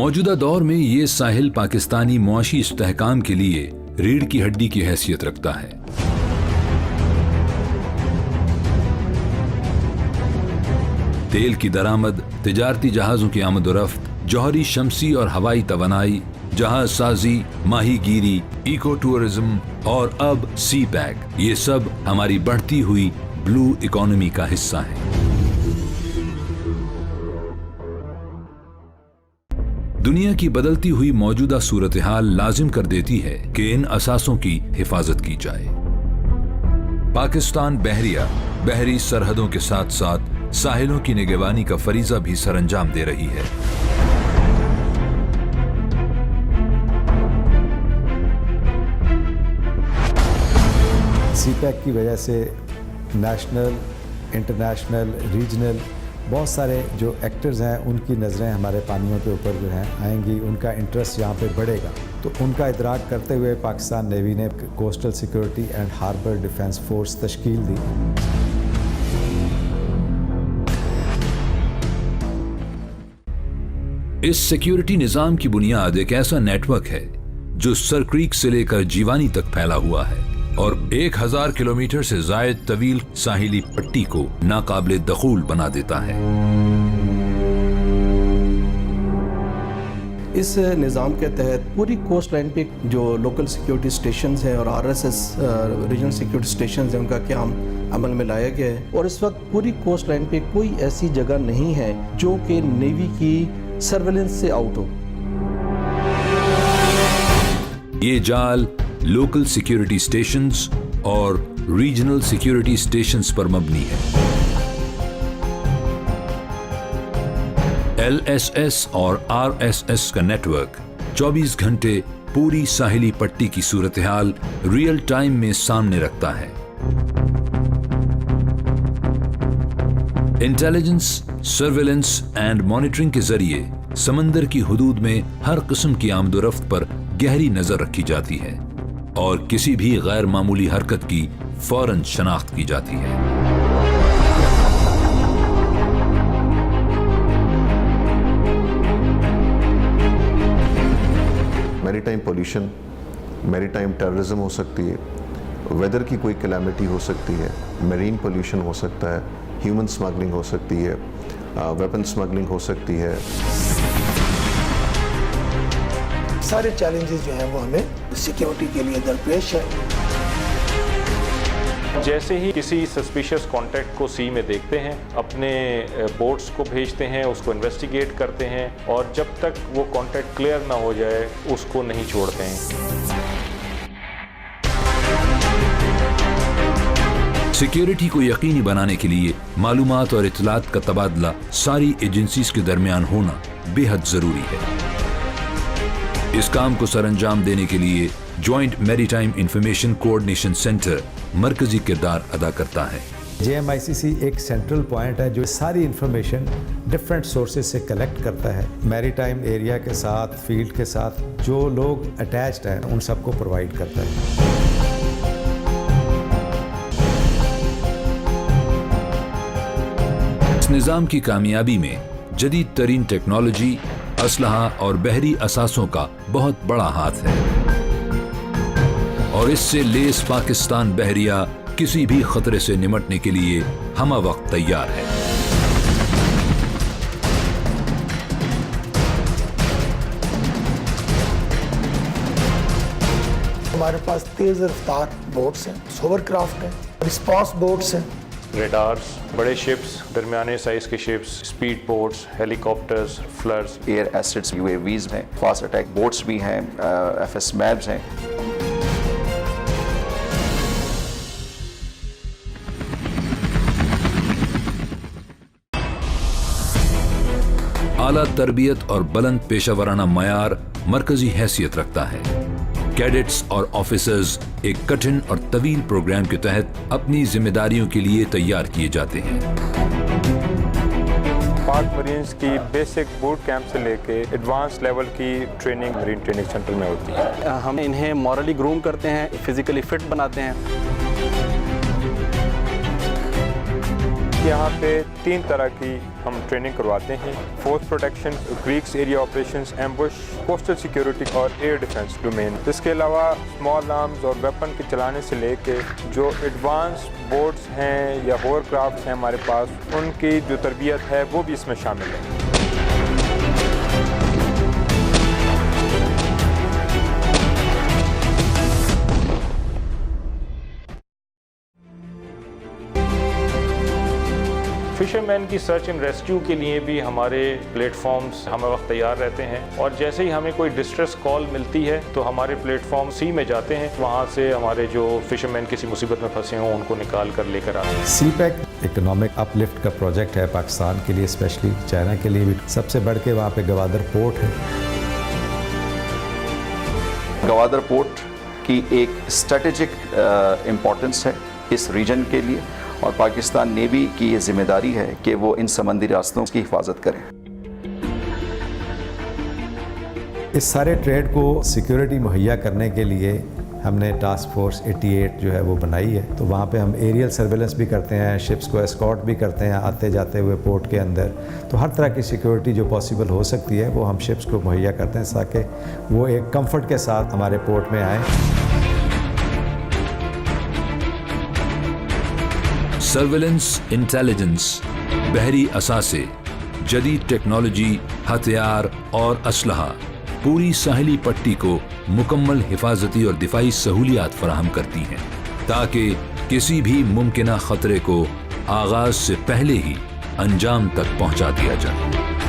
मौजूदा दौर में ये साहिल पाकिस्तानी मुआशी इस्तेहकाम के लिए रीढ़ की हड्डी की हैसियत रखता है। तेल की दरामद, तिजारती जहाजों की आमद-ओ-रफ्त, जौहरी, शमसी और हवाई तवानाई, जहाज साजी, माहीगीरी, इको टूरिज्म और अब सी पैक, ये सब हमारी बढ़ती हुई ब्लू इकोनॉमी का हिस्सा है। दुनिया की बदलती हुई मौजूदा सूरत हाल लाजिम कर देती है कि इन असासों की हिफाजत की जाए। पाकिस्तान बहरिया बहरी सरहदों के साथ साथ साहिलों की निगरानी का फरीजा भी सरअंजाम दे रही है। सीपैक की वजह से नेशनल, इंटरनेशनल, रीजनल बहुत सारे जो एक्टर्स हैं उनकी नज़रें हमारे पानियों के ऊपर जो हैं आएंगी, उनका इंटरेस्ट यहाँ पे बढ़ेगा। तो उनका इदराक करते हुए पाकिस्तान नेवी ने coastal security and harbour defence force तश्कील दी। इस सिक्योरिटी निजाम की बुनियाद एक ऐसा नेटवर्क है जो सर क्रीक से लेकर जीवानी तक फैला हुआ है और 1000 किलोमीटर से जायद तवील साहिली पट्टी को नाकाबिले दखूल बना देता है। इस निज़ाम के तहत पूरी कोस्ट लाइन पे जो लोकल सिक्योरिटी स्टेशंस हैं और आरएसएस रीजनल सिक्योरिटी स्टेशंस हैं उनका क़याम अमल में लाया गया है और इस वक्त पूरी कोस्ट लाइन पे कोई ऐसी जगह नहीं है जो कि नेवी की सर्वेलेंस से आउट हो। ये जाल लोकल सिक्योरिटी स्टेशंस और रीजनल सिक्योरिटी स्टेशंस पर मबनी है। एलएसएस और आरएसएस का नेटवर्क 24 घंटे पूरी साहिली पट्टी की सूरत हाल रियल टाइम में सामने रखता है। इंटेलिजेंस, सर्वेलेंस एंड मॉनिटरिंग के जरिए समंदर की हुदूद में हर किस्म की आमदोरफ्त पर गहरी नजर रखी जाती है और किसी भी गैर मामूली हरकत की फौरन शनाख्त की जाती है। मैरीटाइम पोल्यूशन, मैरीटाइम टेररिज्म हो सकती है, वेदर की कोई कैलामिटी हो सकती है, मरीन पोल्यूशन हो सकता है, ह्यूमन स्मगलिंग हो सकती है, वेपन स्मगलिंग हो सकती है। सारे चैलेंजेस जो हैं वो हमें सिक्योरिटी के लिए दरपेश है। जैसे ही किसी सस्पिशियस कॉन्टैक्ट को सी में देखते हैं, अपने बोट्स को भेजते हैं, उसको इन्वेस्टिगेट करते हैं और जब तक वो कॉन्टैक्ट क्लियर ना हो जाए उसको नहीं छोड़ते हैं। सिक्योरिटी को यकीनी बनाने के लिए मालूमात और इत्तलात का तबादला सारी एजेंसीज के दरमियान होना बेहद जरूरी है। इस काम को सरअंजाम देने के लिए joint maritime information coordination centre मरकजी किरदार अदा करता है। JMICC एक सेंट्रल पॉइंट है जो सारी इंफॉर्मेशन डिफरेंट सोर्सेज से कलेक्ट करता है। मैरीटाइम एरिया के साथ, फील्ड के साथ जो लोग अटैच्ड हैं उन सबको प्रोवाइड करता है। इस निज़ाम की कामयाबी में जदीद तरीन टेक्नोलॉजी, असलहा और बहरी असासों का बहुत बड़ा हाथ है और इससे लेस पाकिस्तान बहरिया किसी भी खतरे से निमटने के लिए हमा वक्त तैयार है। हमारे पास तेज रफ्तार बोट्स हैं, होवरक्राफ्ट हैं, रिस्पॉन्स बोट्स हैं, रेडार्स, बड़े शिप्स, दरमियाने साइज के ships, speed boats, helicopters, floods, air assets, UAVs हैं, फास्ट अटैक बोट्स भी हैं, FS मैब्स हैं। आला तरबियत और बुलंद पेशावराना मयार मरकजी हैसियत रखता है। कैडेट्स और ऑफिसर्स एक कठिन और तवील प्रोग्राम के तहत अपनी जिम्मेदारियों के लिए तैयार किए जाते हैं। पाक मरीन्स की बेसिक बूट कैंप से लेके एडवांस लेवल की ट्रेनिंग मरीन ट्रेनिंग सेंटर में होती है। हम इन्हें मॉरली ग्रूम करते हैं, फिजिकली फिट बनाते हैं। यहाँ पे 3 तरह की हम ट्रेनिंग करवाते हैं: force protection, creeks area operations, ambush, coastal security और एयर डिफेंस डोमेन। इसके अलावा स्मॉल आर्म्स और वेपन के चलाने से लेके जो एडवांस बोट्स हैं या होवरक्राफ्ट हैं हमारे पास, उनकी जो तरबियत है वो भी इसमें शामिल है। फिशरमैन की सर्च एंड रेस्क्यू के लिए भी हमारे प्लेटफॉर्म्स हमें वक्त तैयार रहते हैं, और जैसे ही हमें कोई डिस्ट्रेस कॉल मिलती है तो हमारे प्लेटफॉर्म सी में जाते हैं, वहाँ से हमारे जो फिशरमैन किसी मुसीबत में फंसे हों उनको निकाल कर लेकर आते हैं। सी पैक इकोनॉमिक अपलिफ्ट का प्रोजेक्ट है पाकिस्तान के लिए, स्पेशली चाइना के लिए भी। सबसे बढ़ के वहाँ पे गवादर पोर्ट है। गवादर पोर्ट की एक स्ट्रेटेजिक इम्पोर्टेंस है इस रीजन के लिए, और पाकिस्तान नेवी की ये जिम्मेदारी है कि वो इन समंदरी रास्तों की हिफाजत करें। इस सारे ट्रेड को सिक्योरिटी मुहैया करने के लिए हमने टास्क फोर्स 88 जो है वो बनाई है। तो वहाँ पे हम एरियल सर्वेलेंस भी करते हैं, शिप्स को एस्कॉर्ट भी करते हैं आते जाते हुए पोर्ट के अंदर। तो हर तरह की सिक्योरिटी जो पॉसिबल हो सकती है वो हम शिप्स को मुहैया करते हैं, ताकि वो एक कंफर्ट के साथ हमारे पोर्ट में आएँ। सर्वेलेंस, इंटेलिजेंस, बहरी असासे, जदीद टेक्नोलॉजी, हथियार और असलहा पूरी साहिली पट्टी को मुकम्मल हिफाजती और दिफाई सहूलियात फराहम करती हैं, ताकि किसी भी मुमकिना खतरे को आगाज से पहले ही अंजाम तक पहुंचा दिया जाए।